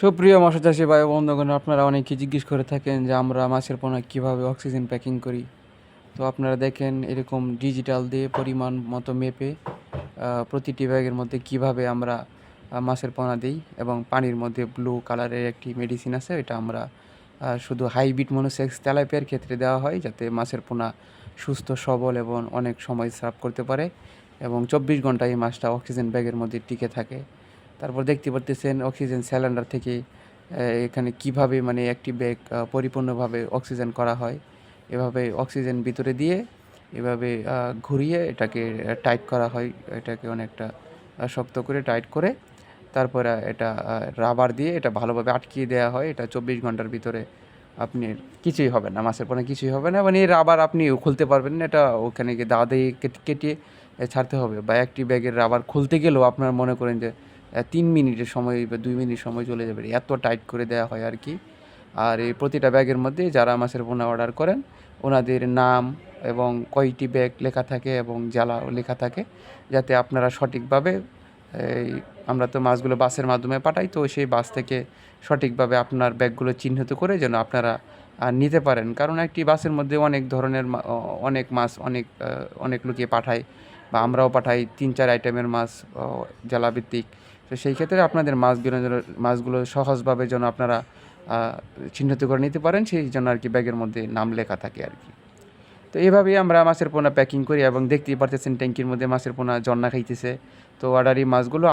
সুপ্রিয় মৎস্য চাষী ভাই বন্ধুগণ, আপনারা অনেকে জিজ্ঞেস করে থাকেন যে আমরা মাছের পোনা কীভাবে অক্সিজেন প্যাকিং করি। তো আপনারা দেখেন এরকম ডিজিটাল দিয়ে পরিমাণ মতো মেপে প্রতিটি ব্যাগের মধ্যে কিভাবে আমরা মাছের পোনা দিই, এবং পানির মধ্যে ব্লু কালারের একটি মেডিসিন আছে, এটা আমরা শুধু হাইব্রিড মনোসেক্স তেলাপিয়ার ক্ষেত্রে দেওয়া হয়, যাতে মাছের পোনা সুস্থ সবল এবং অনেক সময় সার্ভ করতে পারে এবং 24 ঘন্টা এই মাছটা অক্সিজেন ব্যাগের মধ্যে টিকে থাকে। তারপর দেখতে পারতেছেন অক্সিজেন সিলিন্ডার থেকে এখানে কিভাবে মানে একটি ব্যাগ পরিপূর্ণভাবে অক্সিজেন করা হয়। এভাবে অক্সিজেন ভিতরে দিয়ে এভাবে ঘুরিয়ে এটাকে টাইট করা হয়। এটাকে অনেকটা শক্ত করে টাইট করে তারপরে এটা রাবার দিয়ে এটা ভালোভাবে আটকিয়ে দেওয়া হয়। এটা 24 ঘন্টার ভিতরে আপনি কিছুই হবে না, মাছের পোনা কিছুই হবে না। মানে এই রাবার আপনি খুলতে পারবেন না, এটা ওখানে গিয়ে দা দিয়ে কেটে ছাড়তে হবে। বা একটি ব্যাগের রাবার খুলতে গেলেও আপনার মনে করেন যে 3 মিনিটের সময় বা 2 মিনিট সময় চলে যাবে, এত টাইট করে দেওয়া হয় আর কি। আর এই প্রতিটা ব্যাগের মধ্যে যারা মাছের পোনা অর্ডার করেন ওনাদের নাম এবং কয়টি ব্যাগ লেখা থাকে এবং জ্বালাও লেখা থাকে, যাতে আপনারা সঠিকভাবে এই আমরা তো মাছগুলো বাসের মাধ্যমে পাঠাই, তো সেই বাস থেকে সঠিকভাবে আপনার ব্যাগগুলো চিহ্নিত করে যেন আপনারা নিতে পারেন। কারণ একটি বাসের মধ্যে অনেক ধরনের অনেক মাছ অনেক লুকিয়ে পাঠায়, বা আমরাও পাঠাই 3-4 আইটেমের মাছ জেলাভিত্তিক। তো সেই ক্ষেত্রে আপনাদের মাছগুলো সহজভাবে যেন আপনারা চিহ্নিত করে নিতে পারেন, সেই জন্য আর কি ব্যাগের মধ্যে নাম লেখা থাকে আর কি। তো এভাবেই আমরা মাছের পোনা প্যাকিং করি, এবং দেখতেই পারতেছেন ট্যাঙ্কির মধ্যে মাছের পোনা জন্না খাইতেছে। তো অর্ডারি মাছগুলো